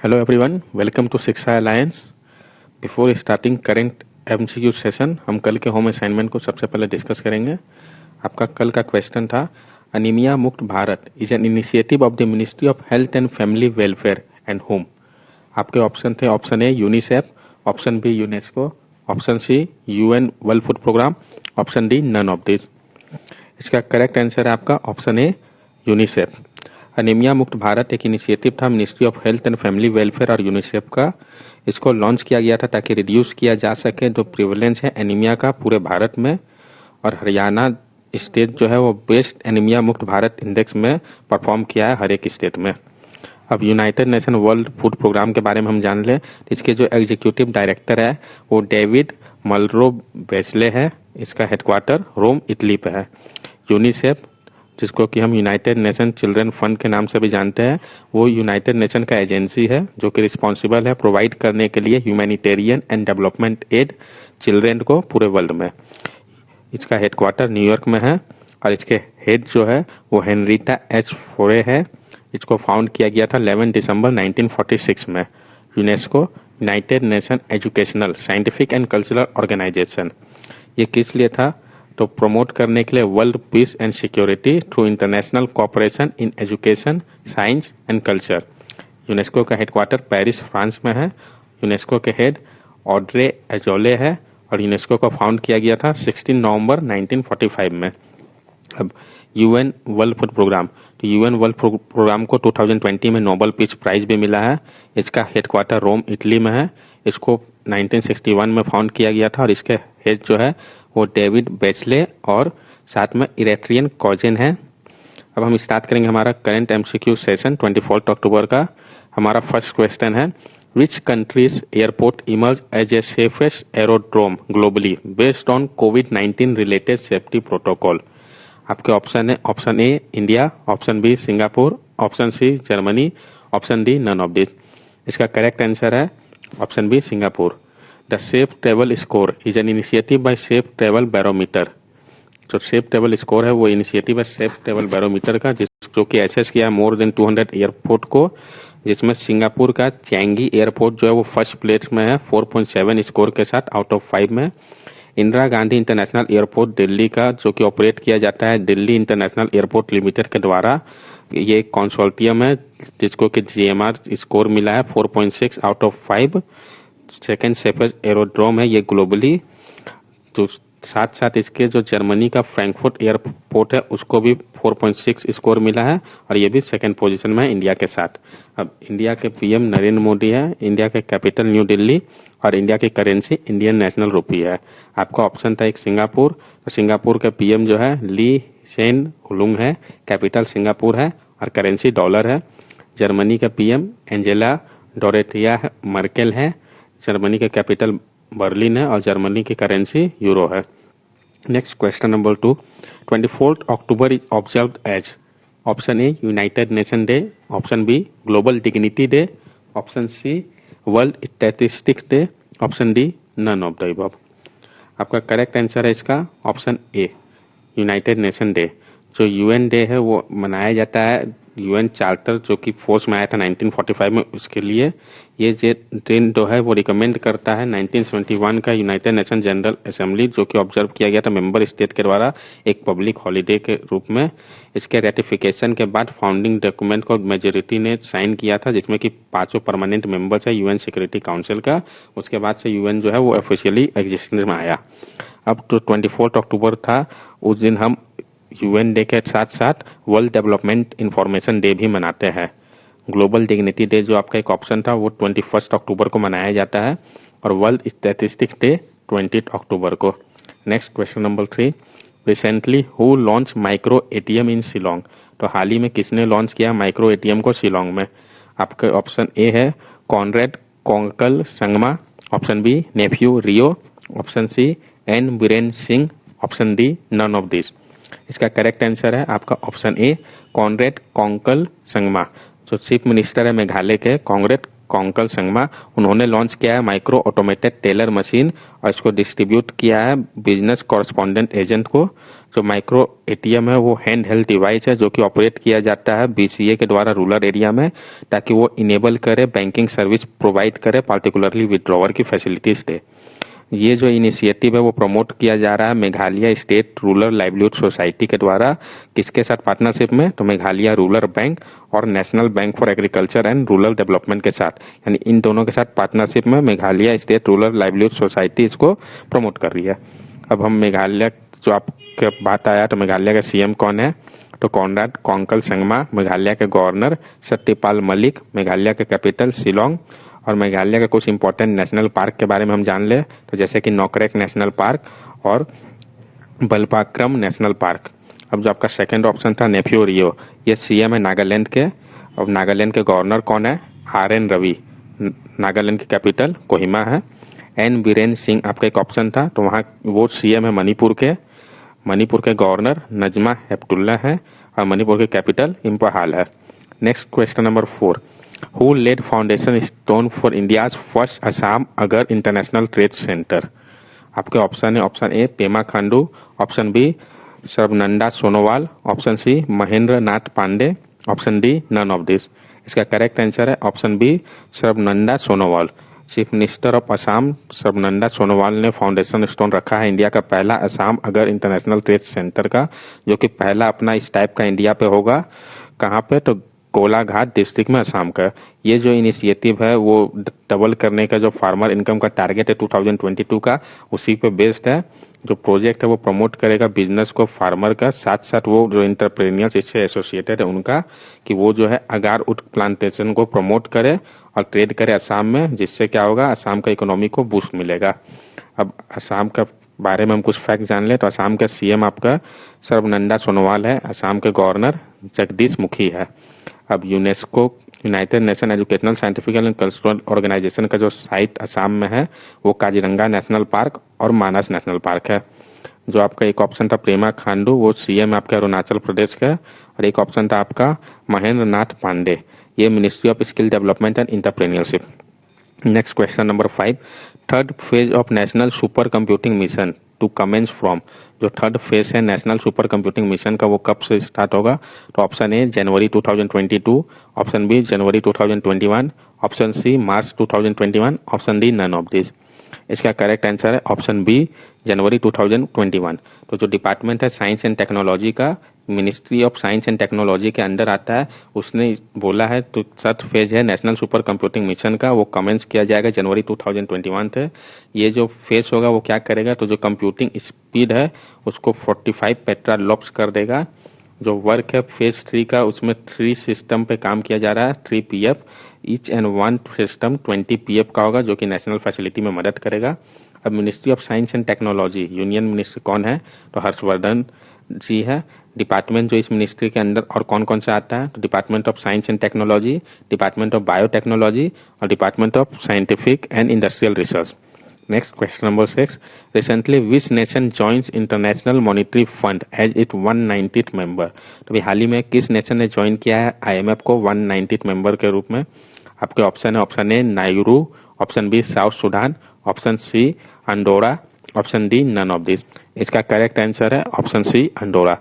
Hello everyone, welcome to शिक्षा alliance. Before starting current MCQ session हम कल के होम असाइनमेंट को सबसे पहले डिस्कस करेंगे। आपका कल का क्वेश्चन था anaemia Mukt Bharat is an initiative of the ministry of health and family welfare and home. आपके ऑप्शन थे option A UNICEF, option B UNESCO, option C UN World Food Programme, option D none of this. इसका correct answer है आपका option A UNICEF. Anaemia Mukt Bharat एक initiative था ministry of health and family welfare और UNICEF का। इसको launch किया गया था ताकि रिड्यूस किया जा सके जो प्रिवलेंस है एनीमिया का पूरे भारत में। और हरियाणा स्टेट जो है वो बेस्ट एनीमिया मुक्त भारत इंडेक्स में परफॉर्म किया है हर एक स्टेट में। अब United Nation World Food Programme के बारे में हम जान लें। इसके जो एग्जीक्यूटिव डायरेक्टर है वो डेविड मल्रो बेचले है। इसका हेडक्वार्टर रोम इटली पे है। यूनिसेफ जिसको कि हम यूनाइटेड नेशन चिल्ड्रन फंड के नाम से भी जानते हैं, वो यूनाइटेड नेशन का एजेंसी है जो कि रिस्पॉन्सिबल है प्रोवाइड करने के लिए humanitarian and development aid children को पूरे वर्ल्ड में। इसका हेडक्वार्टर न्यूयॉर्क में है और इसके हेड जो है वो हेनरीटा एच फोरे है। इसको फाउंड किया गया था 11 दिसंबर 1946 में। UNESCO United Nation Educational Scientific and Cultural Organisation. ये किस लिए था? तो प्रमोट करने के लिए world peace and security through international cooperation in education, science and culture. UNESCO का हेडक्वार्टर पेरिस, फ्रांस में है। यूनेस्को के हेड ऑड्रे एजोले है और यूनेस्को को फाउंड किया गया था 16 नवंबर 1945 में। अब यूएन वर्ल्ड फूड प्रोग्राम, तो यूएन वर्ल्ड फूड प्रोग्राम को 2020 में नोबेल पीस प्राइज भी मिला है। इसका हेडक्वार्टर रोम इटली में है। इसको 1961 में फाउंड किया गया था और इसके हेड जो है वो डेविड बेचले और साथ में इरेट्रियन कॉजेन है। अब हम स्टार्ट करेंगे हमारा करंट एमसीक्यू सेशन 24 अक्टूबर का। हमारा फर्स्ट क्वेश्चन है which countries airport emerge as a safest aerodrome globally based on कोविड-19 रिलेटेड सेफ्टी प्रोटोकॉल। आपके ऑप्शन है option A India, option B Singapore, option C Germany, option D none of this. इसका correct answer है option B Singapore. The safe travel score is an initiative by safe travel barometer. जो safe travel score है वो initiative है safe travel barometer का जो कि assess किया है मोर देन 200 एयरपोर्ट को, जिसमें सिंगापुर का चैंगी एयरपोर्ट जो है वो फर्स्ट प्लेस में है 4.7 स्कोर के साथ आउट ऑफ 5 में। इंदिरा गांधी इंटरनेशनल एयरपोर्ट दिल्ली का जो कि ऑपरेट किया जाता है दिल्ली इंटरनेशनल एयरपोर्ट लिमिटेड के द्वारा, ये कंसोर्टियम है जिसको कि जीएमआर स्कोर मिला है 4.6 out of 5। Second safest aerodrome है ये ग्लोबली। तो साथ साथ इसके जो जर्मनी का फ्रैंकफर्ट एयरपोर्ट है उसको भी 4.6 स्कोर मिला है और ये भी सेकंड पोजीशन में है इंडिया के साथ। अब इंडिया के पीएम नरेंद्र मोदी है, इंडिया के कैपिटल न्यू दिल्ली और इंडिया की करेंसी इंडियन नेशनल रुपी है। आपका ऑप्शन था एक सिंगापुर, तो सिंगापुर के पीएम जो है ली सेन लुंग है, कैपिटल सिंगापुर है और करेंसी डॉलर है। जर्मनी के पीएम एंजेला डोरेटिया मर्केल है, जर्मनी के कैपिटल बर्लिन है और जर्मनी की करेंसी यूरो है। Next question number 2, 24 October is observed as. Option A United Nation Day, option B Global Dignity Day, option C World Statistics Day, option D none of the above. आपका correct answer है इसका option A United Nation Day. जो UN Day है वो मनाया जाता है UN charter जो कि फोर्स में आया था 1945 में, उसके लिए ये दिन जो है वो रिकमेंड करता है 1971 का यूनाइटेड नेशन जनरल असेंबली जो कि ऑब्जर्व किया गया था मेंबर स्टेट के द्वारा एक पब्लिक हॉलीडे के रूप में। इसके रेटिफिकेशन के बाद फाउंडिंग डॉक्यूमेंट को मेजोरिटी ने साइन किया था जिसमें कि 5 परमानेंट मेंबर्स है यूएन सिक्योरिटी काउंसिल का। उसके बाद से यूएन जो है वो ऑफिशियली एग्जिस्टेंस में आया। अब तो 24 अक्टूबर था, उस दिन हम यूएन डे के साथ साथ वर्ल्ड डेवलपमेंट इंफॉर्मेशन डे भी मनाते हैं। ग्लोबल डिग्निटी डे जो आपका एक ऑप्शन था वो 21 अक्टूबर को मनाया जाता है और वर्ल्ड स्टैटिस्टिक्स डे 20 अक्टूबर को। Next question number 3, recently who launch micro ATM in Shillong. तो हाल ही में किसने लॉन्च किया माइक्रो एटीएम को शिलोंग में? आपका ऑप्शन ए है Conrad Kongkal Sangma, option B Neiphiu Rio, option C N Biren Singh, option D none of this. इसका करेक्ट आंसर है आपका ऑप्शन ए कॉनरेड कोंकल संगमा। जो चीफ मिनिस्टर है मेघालय के कॉनरेड कोंकल संगमा, उन्होंने लॉन्च किया है माइक्रो ऑटोमेटेड टेलर मशीन और इसको डिस्ट्रीब्यूट किया है बिजनेस कॉरस्पॉन्डेंट एजेंट को जो माइक्रो एटीएम है वो हैंड हेल्ड डिवाइस है जो कि ऑपरेट किया जाता है बीसीए के द्वारा रूरल एरिया में, ताकि वो इनेबल करे बैंकिंग सर्विस प्रोवाइड करे, पार्टिकुलरली विड्रॉवर की फैसिलिटीज दे। ये जो इनिशिएटिव है वो प्रमोट किया जा रहा है Meghalaya state rural livelihood society के द्वारा। किसके साथ पार्टनरशिप में? तो मेघालय रूरल बैंक और national bank for agriculture and rural development के साथ, यानी इन दोनों के साथ पार्टनरशिप में Meghalaya state rural livelihood society इसको प्रमोट कर रही है। अब हम मेघालय, जो आपके बात आया तो मेघालय का सीएम कौन है? तो कॉनराड कोंगकल संगमा। मेघालय के गवर्नर सत्यपाल मलिक। मेघालय के कैपिटल शिलोंग। और मेघालय के कुछ इंपॉर्टेंट नेशनल पार्क के बारे में हम जान ले तो जैसे कि नोकरेक नेशनल पार्क और बलपाक्रम नेशनल पार्क। अब जो आपका सेकंड ऑप्शन था नेफ्यू रियो, ये सीएम है नागालैंड के। और नागालैंड के गवर्नर कौन है? आर.एन. रवि। नागालैंड की कैपिटल कोहिमा है। एन बीरेन सिंह आपका एक ऑप्शन था, तो वहाँ वो सीएम है मणिपुर के। मणिपुर के गवर्नर नजमा हेपतुल्ला है और मणिपुर की कैपिटल इम्फाल है। Next question number 4, who laid foundation stone for India's first Assam agar international trade centre? आपके ऑप्शन है, option A Pema Khandu, option B Sarbananda Sonowal, option C Mahendra Nath Pandey, option D none of this. इसका करेक्ट आंसर है option B Sarbananda Sonowal. Chief minister of Assam Sarbananda Sonowal ने foundation stone रखा है India का पहला Assam agar international trade centre का, जो कि पहला अपना इस टाइप का इंडिया पे होगा। कहाँ पे? तो कोलाघाट डिस्ट्रिक्ट में असम का। ये जो इनिशिएटिव है वो डबल करने का जो फार्मर इनकम का टारगेट है 2022 का, उसी पे बेस्ड है। जो प्रोजेक्ट है वो प्रमोट करेगा बिजनेस को, फार्मर का, साथ साथ वो जो इंटरप्रेन्योर्स इससे एसोसिएटेड है उनका, कि वो जो है अगार उट प्लांटेशन को प्रमोट करे और ट्रेड करे असम में, जिससे क्या होगा, असम का इकोनॉमी को बूस्ट मिलेगा। अब असम का बारे में हम कुछ फैक्ट जान ले तो असम का सीएम आपका सर्बानंद सोनोवाल है। असम के गवर्नर जगदीश मुखी है। अब UNESCO United Nation Educational Scientific and Cultural Organisation का जो साइट असम में है वो काजीरंगा नेशनल पार्क और मानस नेशनल पार्क है। जो आपका एक ऑप्शन था प्रेमा खांडू, वो सीएम आपके अरुणाचल प्रदेश का। और एक ऑप्शन था आपका महेंद्र नाथ पांडे, ये ministry of skill development and entrepreneurship. Next question number 5, third phase of national supercomputing mission to commence from. जो थर्ड फेज है नेशनल सुपर कंप्यूटिंग मिशन का वो कब से स्टार्ट होगा? तो option A January 2022, option B January 2021, option C March 2021, option D none of this. इसका correct answer है ऑप्शन बी जनवरी 2021। तो जो डिपार्टमेंट है साइंस एंड टेक्नोलॉजी का, ministry of science and technology के अंडर आता है, उसने बोला है तो थर्ड फेज है नेशनल सुपर कंप्यूटिंग मिशन का, वो कमेंस किया जाएगा जनवरी 2021 थे। ये जो फेज होगा वो क्या करेगा? तो जो कंप्यूटिंग स्पीड है उसको 45 पेट्रालॉप्स कर देगा। जो वर्क है फेज 3 का, उसमें 3 सिस्टम पे काम किया जा रहा है, 3 PF, each and one system 20 PF का होगा, जो कि नेशनल फैसिलिटी में मदद करेगा। अब ministry of science and technology, union minister कौन है? तो हर्षवर्धन जी है। डिपार्टमेंट जो इस मिनिस्ट्री के अंदर और कौन कौन सा आता है? तो department of science and technology, department of biotechnology और department of scientific and industrial research. Next question number 6, recently which nation joins International Monetary Fund as it 190th member. तो अभी हाल ही में किस नेशन ने ज्वाइन किया है आईएमएफ को 190th member के रूप में? आपके ऑप्शन है, option A Nauru, option B South Sudan, option C Andorra, option D none of this. इसका करेक्ट आंसर है option C Andorra.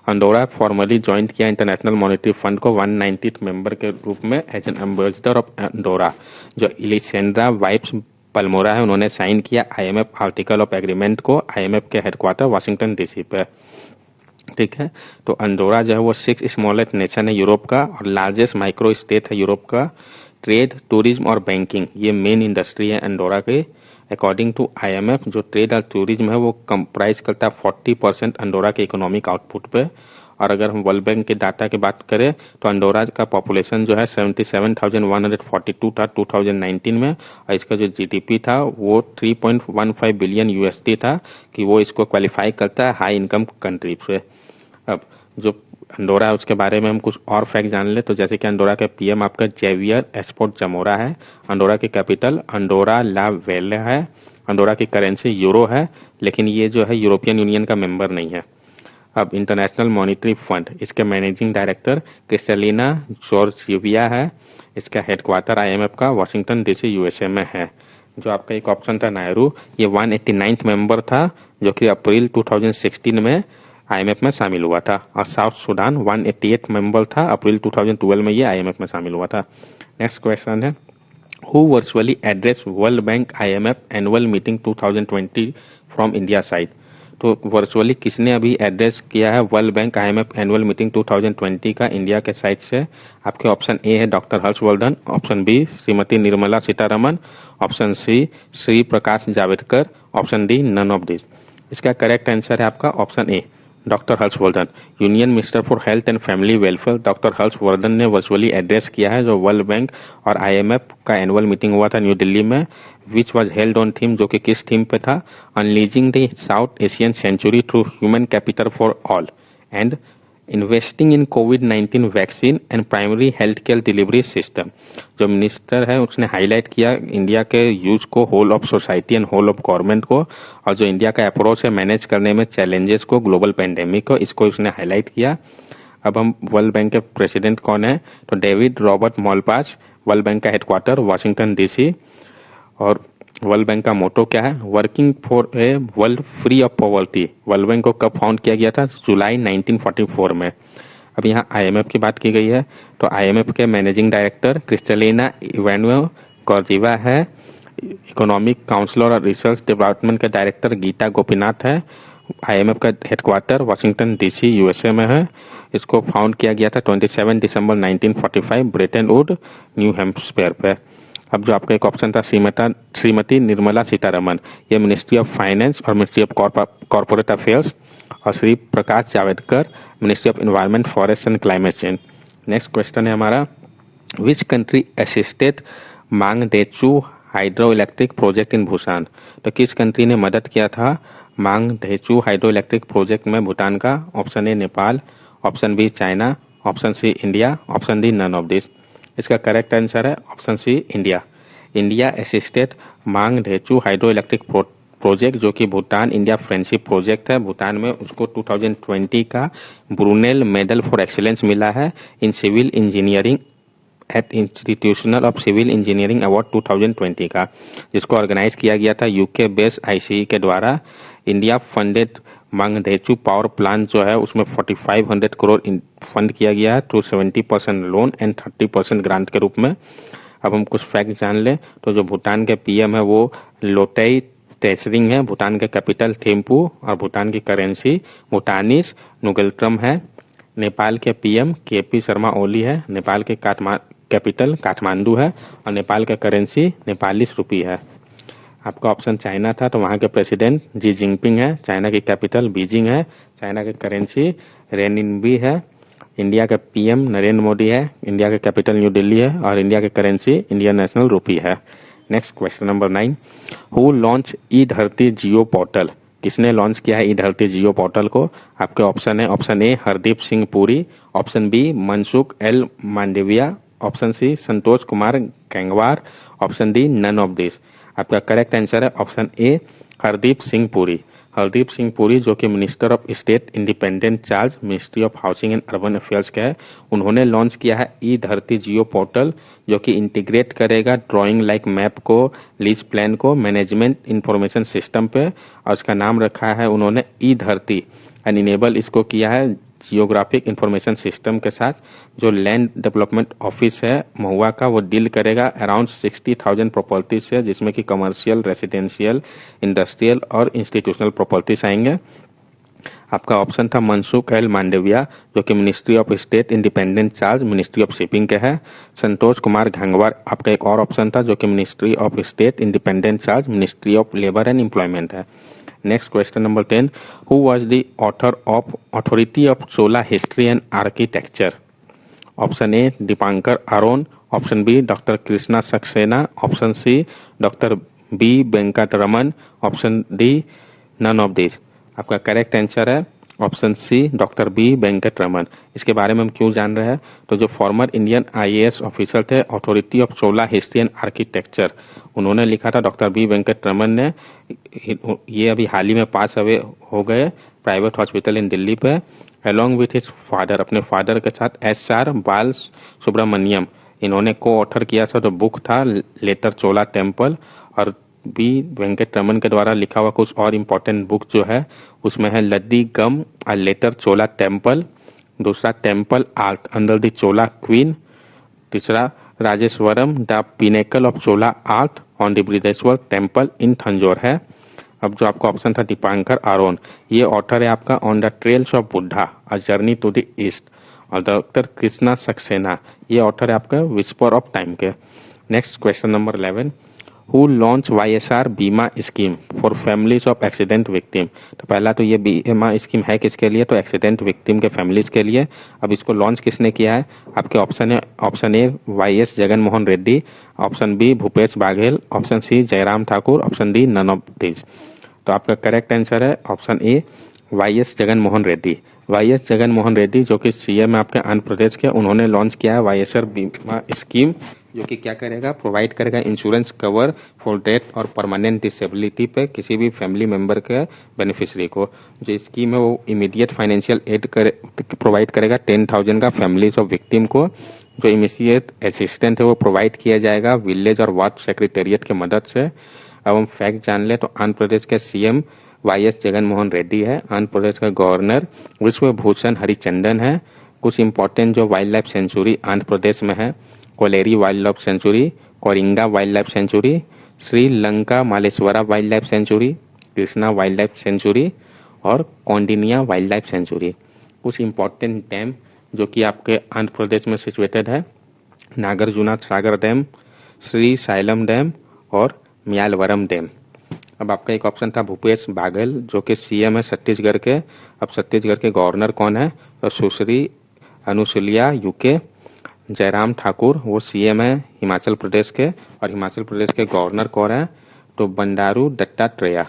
Andorra formally join किया इंटरनेशनल मॉनिटरी फंड को 190th मेंबर के रूप में as an ambassador of Andorra. जो Elisenda Vives पल्मोरा है, उन्होंने साइन किया आईएमएफ आर्टिकल ऑफ एग्रीमेंट को, आईएमएफ के हेडक्वार्टर वाशिंगटन डीसी पे। ठीक है, तो अंडोरा जो है वो 6 स्मॉलेस्ट नेशन है यूरोप का और लार्जेस्ट माइक्रो स्टेट है यूरोप का। ट्रेड, टूरिज्म और बैंकिंग ये मेन इंडस्ट्री है अंडोरा के। अकॉर्डिंग टू आईएमएफ जो ट्रेड और टूरिज्म है वो कंप्राइज करता है 40% अंडोरा के इकोनॉमिक आउटपुट पे। और अगर हम वर्ल्ड बैंक के डाटा की बात करें तो अंडोरा का पॉपुलेशन जो है 77,142 था 2019 में, और इसका जो जीडीपी था वो 3.15 बिलियन यूएसडी था, कि वो इसको क्वालिफाई करता है हाई इनकम कंट्री से। अब जो अंडोरा है उसके बारे में हम कुछ और फैक्ट जान ले तो जैसे कि अंडोरा के पीएम आपका जेवियर एस्पोर्ट जमोरा है। अंडोरा की कैपिटल अंडोरा ला वेले है। अंडोरा की करेंसी यूरो है, लेकिन ये जो है यूरोपियन यूनियन का मेंबर नहीं है। अब इंटरनेशनल मॉनिटरी फंड, इसके मैनेजिंग डायरेक्टर क्रिस्टलिना जॉर्जिविया है। इसका हेडक्वार्टर आईएमएफ का वाशिंगटन डीसी यूएसए में है। जो आपका एक ऑप्शन था नायरू, ये 189th मेंबर था, जो कि अप्रैल 2016 में आईएमएफ में शामिल हुआ था। और साउथ सूडान 188 मेंबर था, अप्रैल 2012 में ये आईएमएफ में शामिल हुआ था। नेक्स्ट क्वेश्चन है, who virtually address world bank IMF annual meeting 2020 from India side. तो वर्चुअली किसने अभी एड्रेस किया है world bank IMF annual meeting 2020 का इंडिया के साइड से? आपके ऑप्शन ए है doctor Harshvardhan, option B Shrimati Nirmala Sitharaman, option C Shri Prakash Javadekar, option D none of this. इसका करेक्ट आंसर है आपका option A doctor Harshvardhan. Union minister for health and family welfare doctor Harshvardhan ने virtually address किया है जो वर्ल्ड बैंक और आईएमएफ का एनुअल मीटिंग हुआ था न्यू दिल्ली में, which was held on theme, जो कि किस थीम पे था? Unleashing the south Asian century through human capital for all and investing in कोविड-19 vaccine and primary health care delivery system. जो मिनिस्टर है उसने हाईलाइट किया इंडिया के यूज को, whole of society and whole of government को, और जो इंडिया का अप्रोच है मैनेज करने में चैलेंजेस को, ग्लोबल पेंडेमिक को, इसको उसने हाईलाइट किया। अब हम वर्ल्ड बैंक के प्रेसिडेंट कौन है? तो डेविड रॉबर्ट मॉलपास। वर्ल्ड बैंक का हेडक्वार्टर वाशिंगटन डीसी। और वर्ल्ड बैंक का मोटो क्या है? Working for a world free of poverty. World bank को कब फाउंड किया गया था? जुलाई 1944 में। अब यहाँ आईएमएफ की बात की गई है, तो आईएमएफ के मैनेजिंग डायरेक्टर क्रिस्टलिना इवानोवा गॉर्जिवा है। इकोनॉमिक काउंसलर और रिसर्च डेवलपमेंट के डायरेक्टर गीता गोपीनाथ है। आईएमएफ का हेडक्वार्टर वाशिंगटन डीसी यूएसए में है। इसको फाउंड किया गया था 27 दिसंबर 1945 ब्रेटन वुड न्यू हैम्पशायर पे। अब जो आपका एक ऑप्शन था श्रीमती निर्मला सीतारमन, ये मिनिस्ट्री ऑफ फाइनेंस और मिनिस्ट्री ऑफ कॉर्पोरेट अफेयर्स, और Shri Prakash Javadekar ministry of environment forest and climate change. Next question है हमारा, which country assisted Mangdechhu hydro electric project in Bhutan. तो किस कंट्री ने मदद किया था मांगदेचू हाइड्रो इलेक्ट्रिक प्रोजेक्ट में भूटान का? Option A Nepal, option B China, option C India, option D none of this. इसका करेक्ट आंसर है option C India. India assisted Mangdechhu hydro electric project, जो कि भूटान इंडिया फ्रेंडशिप प्रोजेक्ट है। भूटान में उसको 2020 का ब्रूनेल मेडल फॉर एक्सीलेंस मिला है in civil engineering at institutional of civil engineering award 2020 का, जिसको ऑर्गेनाइज किया गया था यूके बेस्ड आईसीई के द्वारा। इंडिया फंडेड मांगदेचू पावर प्लांट जो है उसमें 4500 करोड़ फंड किया गया है टू 70% लोन एंड 30% ग्रांट के रूप में। अब हम कुछ फैक्ट जान लें, तो जो भूटान के पीएम है वो लोटेई तेसरिंग है, भूटान के कैपिटल थिम्पू, और भूटान की करेंसी भूटानीज नुगलट्रम है। नेपाल के पीएम केपी शर्मा ओली है, नेपाल के कैपिटल काठमांडू है, और नेपाल का करेंसी नेपाली रुपी है। आपका ऑप्शन चाइना था, तो वहाँ के प्रेसिडेंट जी जिनपिंग है, चाइना की कैपिटल बीजिंग है, चाइना की करेंसी रेनिनबी है। इंडिया का पीएम नरेंद्र मोदी है, इंडिया का कैपिटल न्यू दिल्ली है, और इंडिया की करेंसी इंडियन नेशनल रुपी है। Next question number 9, who launch E Dharti Geo portal. किसने लॉन्च किया है ई धरती जियो पोर्टल को? आपके ऑप्शन है, option A Hardeep Singh Puri, option B Mansukh L Mandaviya, option C Santosh Kumar Gangwar, option D none of this. आपका करेक्ट आंसर है ऑप्शन ए हरदीप सिंह पुरी। हरदीप सिंह पुरी जो कि minister of state independent charge ministry of housing and urban affairs के है, उन्होंने लॉन्च किया है ई धरती जियो पोर्टल, जो कि इंटीग्रेट करेगा ड्राइंग लाइक मैप को, लीज प्लान को, मैनेजमेंट इंफॉर्मेशन सिस्टम पे, और उसका नाम रखा है उन्होंने ई धरती एंड इनेबल इसको किया है जियोग्राफिक इंफॉर्मेशन सिस्टम के साथ। जो लैंड डेवलपमेंट ऑफिस है महुआ का, वो डील करेगा अराउंड 60,000 प्रॉपर्टीज से, जिसमें कि कमर्शियल, रेसिडेंशियल, इंडस्ट्रियल और इंस्टीट्यूशनल प्रॉपर्टीज आएंगे। आपका ऑप्शन था मनसुख एल मांडविया, जो कि ministry of state independent charge ministry of shipping के है। संतोष कुमार गंगवार आपका एक और ऑप्शन था, जो कि ministry of state independent charge ministry of labour and employment है। Next question number 10, who was the author of authority of Chola history and architecture. Option A Dipankar Aaron, option B doctor Krishna Saxena, option C doctor B Venkataraman, option D none of this. आपका correct answer है option C doctor B Venkataraman. इसके बारे में हम क्यों जान रहे हैं, तो जो फॉर्मर इंडियन आईएएस ऑफिसर थे authority of Chola history and architecture, उन्होंने लिखा था डॉक्टर बी वेंकटरमन ने। ये अभी हाल ही में पास अवे हो गए प्राइवेट हॉस्पिटल इन दिल्ली पे, अलॉन्ग विथ हिज फादर, अपने फादर के साथ एस.आर. बाल सुब्रमण्यम। इन्होंने को ऑथर किया था, तो बुक था लेटर चोला टेम्पल, और बी वेंकट रमन के द्वारा लिखा हुआ कुछ और इम्पोर्टेंट बुक जो है उसमें है लद्दी गम अ लेटर चोला टेम्पल, दूसरा temple art under the Chola queen, तीसरा Rajeshwaram the pinnacle of Chola art on the Brihadeeswara temple in Thanjavur है। अब जो आपका ऑप्शन था दीपांकर आरोन, ये ऑथर है आपका on the trails of Buddha a journey to the east, और डॉक्टर कृष्णा सक्सेना, ये ऑथर है आपका विस्पर ऑफ टाइम के। Next question number 11, who launch YSR Bima scheme for families of accident victim. तो पहला तो ये बीमा स्कीम है किसके लिए, तो एक्सीडेंट विक्टिम के फैमिलीज के लिए। अब इसको लॉन्च किसने किया है, आपके ऑप्शन है, option A YS Jagan Mohan Reddy, option B Bhupesh Baghel, option C Jairam Thakur, option D none of these. तो आपका करेक्ट आंसर है option A YS Jagan Mohan Reddy. YS Jagan Mohan Reddy जो कि CM आपके आंध्र प्रदेश के, उन्होंने लॉन्च किया है YSR बीमा स्कीम, जो कि क्या करेगा, प्रोवाइड करेगा इंश्योरेंस कवर फॉर डेथ और परमानेंट डिसेबिलिटी पे किसी भी फैमिली मेंबर के बेनिफिशियरी को। जो स्कीम है वो इमीडिएट फाइनेंशियल एड प्रोवाइड करेगा 10,000 का फैमिलीज ऑफ विक्टिम को। जो इमीडिएट असिस्टेंट है वो प्रोवाइड किया जाएगा विलेज और वार्ड सेक्रेटेरिएट की मदद से। अब हम फैक्ट जान ले तो आंध्र प्रदेश के CM YS जगन मोहन रेड्डी है, आंध्र प्रदेश का गवर्नर विश्वभूषण हरिचंदन है। कुछ इंपॉर्टेंट जो wild life sanctuary Andhra Pradesh में है, Kolleru wild life sanctuary, Coringa wild life sanctuary, Srilanka Malleswara wild life sanctuary, Krishna wild life sanctuary और कौंडिन्या वाइल्ड लाइफ सेंचुरी। कुछ इंपॉर्टेंट डैम जो कि आपके आंध्र प्रदेश में सिचुएटेड है, Nagarjuna Sagar dam, Srisailam dam और म्यालवरम डैम। अब आपका एक ऑप्शन था भूपेश बाघेल जो कि CM है छत्तीसगढ़ के। अब छत्तीसगढ़ के गवर्नर कौन है, तो सुश्री अनुसुईया UK। जयराम ठाकुर वो CM है हिमाचल प्रदेश के, और हिमाचल प्रदेश के गवर्नर कौन है, तो Bandaru Dattatreya.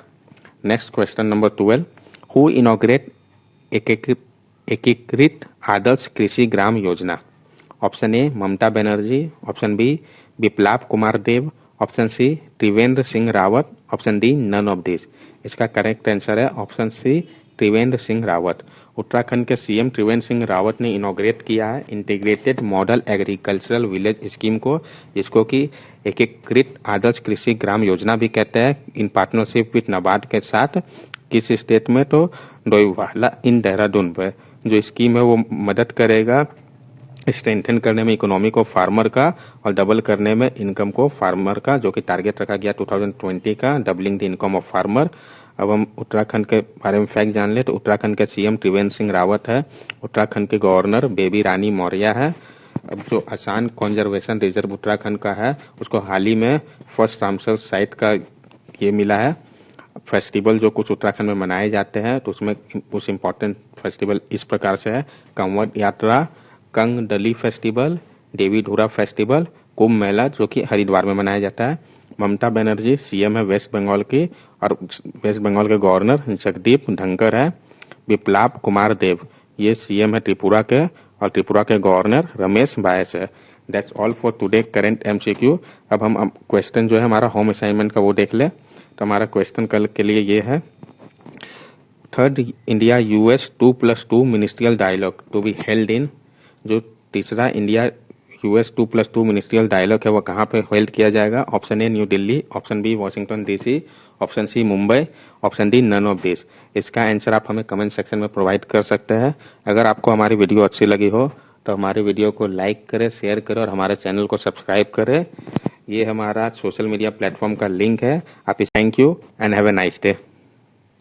Next question number 12, who inaugurate Ekikrit Adarsh Krishi Gram Yojana. Option A Mamata Banerjee, option B Biplab Kumar Deb, option C Trivendra Singh Rawat, option D none of this. इसका करेक्ट आंसर है ऑप्शन सी त्रिवेंद्र सिंह रावत। उत्तराखंड के CM त्रिवेंद्र सिंह रावत ने इनॉग्रेट किया है integrated model agricultural village scheme को, जिसको कि एकीकृत आदर्श कृषि ग्राम योजना भी कहते हैं, इन पार्टनरशिप विद नाबार्ड के साथ। किस स्टेट में, तो डोईवाला इन देहरादून पे। जो स्कीम है वो मदद करेगा स्ट्रेंथन करने में इकोनॉमी को फार्मर का और डबल करने में इनकम को फार्मर का, जो कि टारगेट रखा गया 2020 का, doubling the income of farmer. अब हम उत्तराखंड के बारे में फैक्ट जान ले तो उत्तराखंड के CM त्रिवेंद्र सिंह रावत है, उत्तराखंड के गवर्नर बेबी रानी मौर्य है। अब जो आसान कंजर्वेशन रिजर्व उत्तराखंड का है उसको हाल ही में फर्स्ट रामसर साइट का ये मिला है। फेस्टिवल जो कुछ उत्तराखंड में मनाए जाते हैं तो उसमें कुछ इम्पोर्टेंट फेस्टिवल इस प्रकार से है, कंवर यात्रा, कंग डली फेस्टिवल, देवी धुरा फेस्टिवल, कुंभ मेला जो कि हरिद्वार में मनाया जाता है। ममता बनर्जी CM है वेस्ट बंगाल की, और वेस्ट बंगाल के गवर्नर जगदीप धनखड़ है। विप्लव कुमार देव ये CM है त्रिपुरा के, और त्रिपुरा के गवर्नर रमेश बायस है। That's all for today current MCQ। अब हम क्वेश्चन जो है हमारा होम असाइनमेंट का वो देख ले। तो हमारा क्वेश्चन कल के लिए ये है, third India US 2+2 ministerial dialogue to be held in. जो तीसरा इंडिया US 2+2 मिनिस्ट्रियल डायलॉग है वो कहाँ पे हेल्ड किया जाएगा। Option A New Delhi, option B Washington DC, option C Mumbai, option D none of this. इसका आंसर आप हमें कमेंट सेक्शन में प्रोवाइड कर सकते हैं। अगर आपको हमारी वीडियो अच्छी लगी हो तो हमारे वीडियो को लाइक करें, शेयर करें और हमारे चैनल को सब्सक्राइब करें। ये हमारा सोशल मीडिया प्लेटफॉर्म का लिंक है। आप thank you and have a nice day.